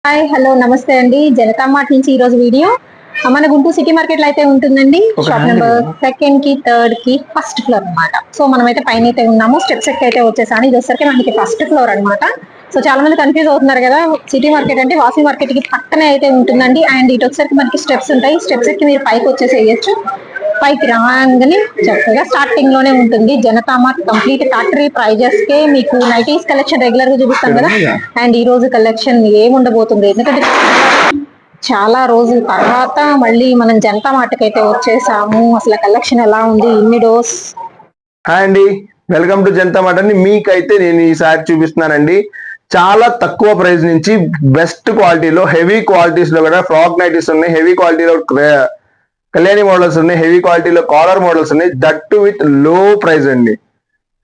Hi hello నమస్తే అండి. Janata mart నుంచి ఈ రోజు వీడియో మన గుంటూరు సిటీ మార్కెట్ లో అయితే ఉంటుందండి. షాప్ నెంబర్ 2 కి 3 కి ఫస్ట్ ఫ్లోర్ అన్నమాట. సో మనమైతే పైన అయితే ఉన్నాము. స్టెప్స్ అయితే వచ్చేసాను. ఇది వచ్చరికి మనకి ఫస్ట్ ఫ్లోర్ అన్నమాట. సో చాలా మంది కన్ఫ్యూజ్ అవుతున్నారు కదా, సిటీ మార్కెట్ అంటే వాసి మార్కెట్ కి పక్కనే అయితే ఉంటుందండి. అండ్ ఇటు వచ్చరికి మనకి స్టెప్స్ ఉంటాయి. స్టెప్స్ ఎక్కి మీరు పైకి వచ్చేసేయచ్చు. పైకి రాగానే చక్కగా స్టార్టింగ్ లోనే ఉంటుంది Janata mart. Complete factory prices కే మీకు నైటీస్ కలెక్షన్ రెగ్యులర్ గా చూపిస్తాం కదా. అండ్ ఈ రోజు కలెక్షన్ ఏముండబోతుంది, ఎందుకంటే చాలా రోజుల తర్వాత మళ్ళీ మనం జనతా మార్ట్ కి అయితే వచ్చేసాము. అసలు కలెక్షన్ ఎలా ఉంది, ఇన్ని డోస్. హాయ్ అండి, వెల్కమ్ టు జనతా మార్ట్ అండి. మీకైతే నేను ఈసారి చూపిస్తున్నానండి చాలా తక్కువ ప్రైస్ నుంచి బెస్ట్ క్వాలిటీలో హెవీ క్వాలిటీస్ లో కూడా ఫ్రాక్ నైటీస్ ఉన్నాయి. హెవీ క్వాలిటీలో కళ్యాణి మోడల్స్ ఉన్నాయి. హెవీ క్వాలిటీలో కాలర్ మోడల్స్ ఉన్నాయి. దట్ విత్ లో ప్రైస్ అండి.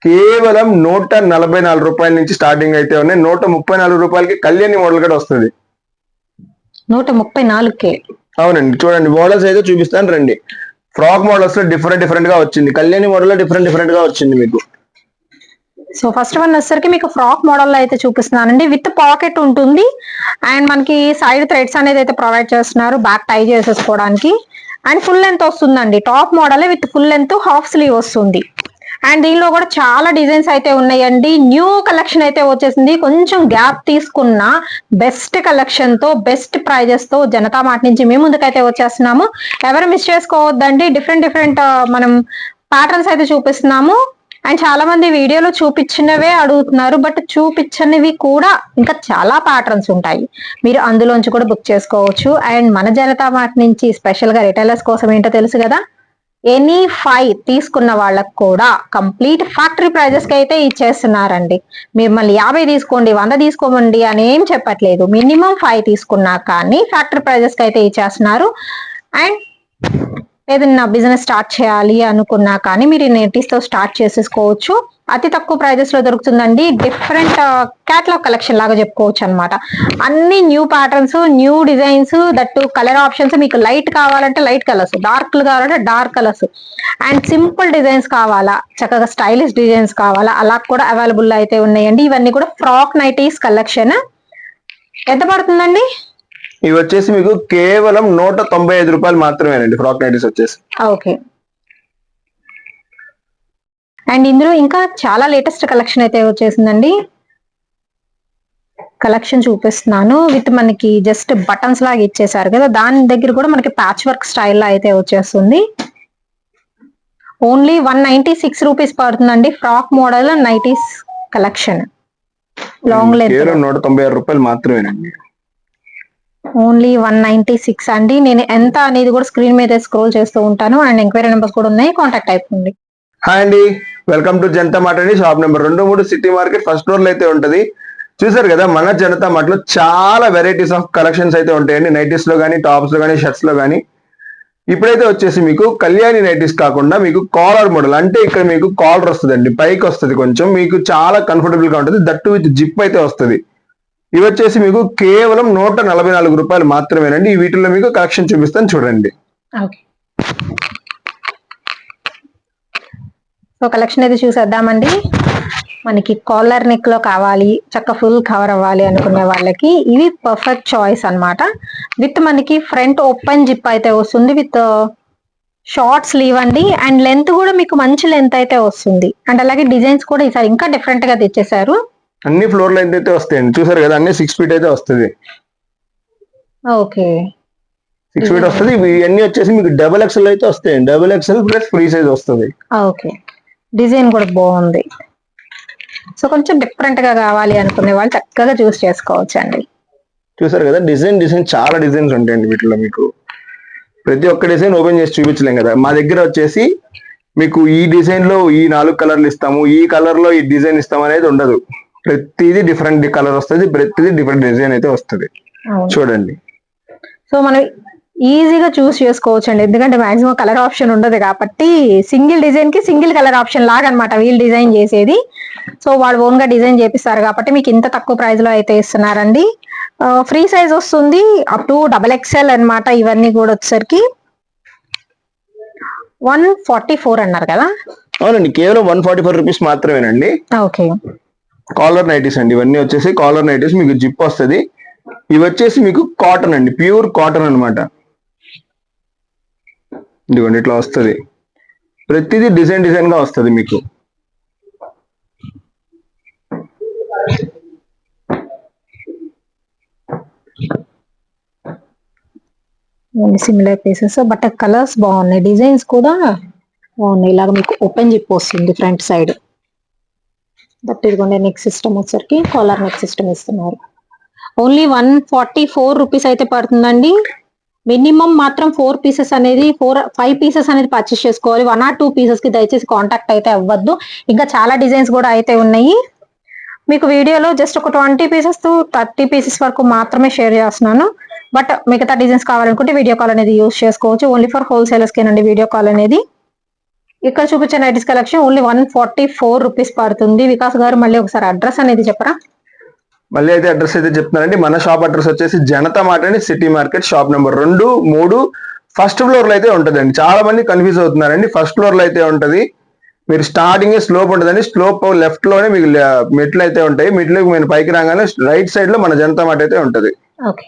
కేవలం 144 రూపాయల నుంచి స్టార్టింగ్ అయితే ఉన్నాయి. 134 రూపాయలకి కళ్యాణి మోడల్ కూడా వస్తుంది. 134కే అవునండి. చూడండి మోడల్స్ అయితే చూపిస్తాను రండి. ఫ్రాక్ మోడల్స్ లో డిఫరెంట్ గా వచ్చింది. కళ్యాణి మోడల్ లో డిఫరెంట్ గా వచ్చింది మీకు. సో ఫస్ట్ వన్ వచ్చేసరికి మీకు ఫ్రాక్ మోడల్ లో అయితే చూపిస్తున్నానండి. విత్ పాకెట్ ఉంటుంది. అండ్ మనకి సైడ్ థ్రెడ్స్ అనేది అయితే ప్రొవైడ్ చేస్తున్నారు, బ్యాక్ టై చేసేసుకోవడానికి. అండ్ ఫుల్ లెంత్ వస్తుందండి. Top model with full length half sleeve వస్తుంది. అండ్ దీనిలో కూడా చాలా డిజైన్స్ అయితే ఉన్నాయండి. న్యూ కలెక్షన్ అయితే వచ్చేసింది. కొంచెం గ్యాప్ తీసుకున్న బెస్ట్ కలెక్షన్ తో బెస్ట్ ప్రైజెస్ తో జనతా మార్ట్ నుంచి మేము ముందుకైతే వచ్చేస్తున్నాము. ఎవరు మిస్ చేసుకోవద్దండి. డిఫరెంట్ మనం ప్యాటర్న్స్ అయితే చూపిస్తున్నాము. అండ్ చాలా మంది వీడియోలో చూపించినవే అడుగుతున్నారు, బట్ చూపించనివి కూడా ఇంకా చాలా ప్యాటర్న్స్ ఉంటాయి. మీరు అందులోంచి కూడా బుక్ చేసుకోవచ్చు. అండ్ మన జనతా మార్ట్ నుంచి స్పెషల్ గా రిటైలర్స్ కోసం ఏంటో తెలుసు కదా, ఎనీ 5 తీసుకున్న వాళ్ళకు కూడా కంప్లీట్ ఫ్యాక్టరీ ప్రైజెస్ కి అయితే ఇచ్చేస్తున్నారండి. మిమ్మల్ని 50 తీసుకోండి, 100 తీసుకోమండి అని ఏం చెప్పట్లేదు. మినిమం 5 తీసుకున్నా కానీ ఫ్యాక్టరీ ప్రైజెస్ కి అయితే ఇచ్చేస్తున్నారు. అండ్ ఏదైనా బిజినెస్ స్టార్ట్ చేయాలి అనుకున్నా కానీ మీరు నైటీస్ తో స్టార్ట్ చేసేసుకోవచ్చు. అతి తక్కువ ప్రైజెస్ లో దొరుకుతుందండి. డిఫరెంట్ క్యాటలాగ్ కలెక్షన్ లాగా చెప్పుకోవచ్చు అనమాట. అన్ని new patterns, new designs, that colour options. మీకు లైట్ కావాలంటే లైట్ కలర్స్, డార్క్ కావాలంటే dark colours, and simple designs కావాలా, చక్కగా స్టైలిష్ డిజైన్స్ కావాలా, అలా కూడా అవైలబుల్ అయితే ఉన్నాయండి. ఇవన్నీ కూడా ఫ్రాక్ నైటీస్ కలెక్షన్. ఎంత పడుతుందండి? ఇవి వచ్చేసి మీకు కేవలం 195 రూపాయలు మాత్రమేనండి. ఫ్రాక్ నైటీస్ వచ్చేసి ఓకే. అండ్ ఇందులో ఇంకా చాలా లేటెస్ట్ కలెక్షన్ అయితే వచ్చేసిందండి. కలెక్షన్ చూపిస్తున్నాను. విత్ మనకి జస్ట్ బటన్స్ లాగా ఇచ్చేసారు కదా, దాని దగ్గర కూడా మనకి ప్యాచ్ వర్క్ స్టైల్ అయితే వచ్చేస్తుంది. ఓన్లీ 196 రూపీస్ పడుతుందండి. Frock model nighties collection long length 196 రూపాయలు మాత్రమేనండి. ఓన్లీ 196 అండి. నేను ఎంత అనేది కూడా స్క్రీన్ మీద స్క్రోల్ చేస్తూ ఉంటాను. అండ్ ఎంక్వైరీ నెంబర్స్ కూడా ఉన్నాయి, కాంటాక్ట్ అయిపోండి. హాయ్ అండి, వెల్కమ్ టు జనతా మార్ట్ అండి. Shop number 2-3 city market first floor లో అయితే ఉంటది. చూసారు కదా, మన జనతా మార్ట్ లో చాలా వెరైటీస్ ఆఫ్ కలెక్షన్స్ అయితే ఉంటాయండి. నైటీస్ లో కానీ, టాప్స్ లో కానీ, షర్ట్స్ లో కానీ. ఇప్పుడైతే వచ్చేసి మీకు కళ్యాణి నైటీస్ కాకుండా మీకు కాలర్ మోడల్, అంటే ఇక్కడ మీకు కాలర్ వస్తుందండి, పైకి వస్తుంది. కొంచెం మీకు చాలా కంఫర్టబుల్ గా ఉంటుంది. దట్టు విత్ జిప్ అయితే వస్తుంది. ఇవి వచ్చేసి మీకు కేవలం 144 రూపాయలు మాత్రమేనండి. ఈ వీటిల్లో మీకు కలెక్షన్ చూపిస్తాను చూడండి. సో కలెక్షన్ అయితే చూసేద్దామండి. మనకి కాలర్ నెక్ లో కావాలి, చక్క ఫుల్ కవర్ అవ్వాలి అనుకునే వాళ్ళకి ఇవి పర్ఫెక్ట్ చాయిస్ అన్నమాట. విత్ మనకి ఫ్రంట్ ఓపెన్ జిప్ అయితే వస్తుంది, విత్ షార్ట్ స్లీవ్ అండి. అండ్ లెంత్ కూడా మీకు మంచి లెంత్ అయితే వస్తుంది. అండ్ అలాగే డిజైన్స్ కూడా ఈసారి ఇంకా డిఫరెంట్ గా తెచ్చేసారు. అన్ని ఫ్లోర్ లెంత్ అయితే వస్తాయండి. చూసారు కదా, అన్ని 6 ఫీట్ అయితే వస్తుంది. ఓకే, 6 ఫీట్ వస్తుంది. ఇవన్నీ వచ్చేసి మీకు డబుల్ ఎక్స్ఎల్ అయితే వస్తాయండి. Double XL plus free size వస్తుంది. ఓకే, డిజైన్ కూడా బాగుంది. సో కొంచెం డిఫరెంట్ గా కావాలి అనుకునే వాళ్ళు చక్కగా చూస్ చేసుకోవచ్చు అండి. చూసారు కదా, డిజైన్ చాలా డిజైన్స్ ఉంటాయండి వీటిలో. మీకు ప్రతి ఒక్క డిజైన్ ఓపెన్ చేసి చూపించలేం కదా. మా దగ్గర వచ్చేసి మీకు ఈ డిజైన్ లో ఈ 4 కలర్లు ఇస్తాము, ఈ కలర్ లో ఈ డిజైన్ ఇస్తాము అనేది ఉండదు. ప్రతిదీ డిఫరెంట్ కలర్ వస్తుంది, ప్రతిదీ డిఫరెంట్ డిజైన్ అయితే వస్తుంది. చూడండి. సో మనం ఈజీగా చూస్ చేసుకోవచ్చు అండి, ఎందుకంటే మాక్సిమం కలర్ ఆప్షన్ ఉండదు కాబట్టి. సింగిల్ డిజైన్ కి సింగిల్ కలర్ ఆప్షన్ లాగా అనమాట వీళ్ళు డిజైన్ చేసేది. సో వాళ్ళు ఓన్ గా డిజైన్ చేపిస్తారు కాబట్టి మీకు ఇంత తక్కువ ప్రైస్ లో అయితే ఇస్తున్నారండి. ఫ్రీ సైజ్ వస్తుంది, అప్ టు XXL అనమాట. ఇవన్నీ కూడా వచ్చేసరికి 144 అన్నారు కదా. అవునండి, కేవలం 144 రూపీస్ మాత్రమేనండి. ఓకే, కాలర్ నైటీస్ అండి. ఇవన్నీ వచ్చేసి కాలర్ నైటీస్. మీకు జిప్ వస్తుంది, ఇవి వచ్చేసి మీకు కాటన్ అండి, ప్యూర్ కాటన్ అన్నమాట. ఇదిగోండి ఇట్లా వస్తుంది, ప్రతిదీ డిజైన్ డిజైన్ గా వస్తుంది మీకు. సిమిలర్ పీసెస్, బట్ కలర్స్ బాగున్నాయి, డిజైన్స్ కూడా బాగున్నాయి. ఇలాగ మీకు ఓపెన్ జిప్ వస్తుంది ఫ్రంట్ సైడ్. బట్ ఇదిగోండి నెక్ సిస్టమ్ వచ్చరికి కాలర్ నెక్ సిస్టమ్ ఇస్తున్నారు. ఓన్లీ 144 రూపీస్ అయితే పడుతుందండి. మినిమం మాత్రం 4 పీసెస్ అనేది 5 పీసెస్ అనేది పర్చేస్ చేసుకోవాలి. 1 or 2 పీసెస్ కి దయచేసి కాంటాక్ట్ అయితే అవ్వద్దు. ఇంకా చాలా డిజైన్స్ కూడా అయితే ఉన్నాయి. మీకు వీడియోలో జస్ట్ ఒక 20 పీసెస్ టు 30 పీసెస్ వరకు మాత్రమే షేర్ చేస్తున్నాను. బట్ మిగతా డిజైన్స్ కావాలనుకుంటే వీడియో కాల్ అనేది యూస్ చేసుకోవచ్చు. ఓన్లీ ఫర్ హోల్సేలర్స్ కేనండి వీడియో కాల్ అనేది. ఇక్కడ చూపించే నైటీస్ కలెక్షన్ ఓన్లీ 144 రూపీస్ పడుతుంది. వికాస్ గారు మళ్ళీ ఒకసారి అడ్రస్ అనేది చెప్పరా? మళ్ళీ అయితే అడ్రస్ అయితే చెప్తున్నానండి. మన షాప్ అడ్రస్ వచ్చేసి జనతా మార్ట్ అండి, city market, shop number 2, 3 first floor లో అయితే ఉంటదండి. చాలా మంది కన్ఫ్యూజ్ అవుతున్నారండి. ఫస్ట్ ఫ్లోర్ లో అయితే ఉంటది. మీరు స్టార్టింగ్ స్లోప్ ఉంటదండి, స్లోప్ లెఫ్ట్ లోనే మీకు మెట్లు అయితే ఉంటాయి. మెట్లకు మీరు పైకి రాగానే రైట్ సైడ్ లో మన జనతా మార్ట్ అయితే ఉంటది. ఓకే.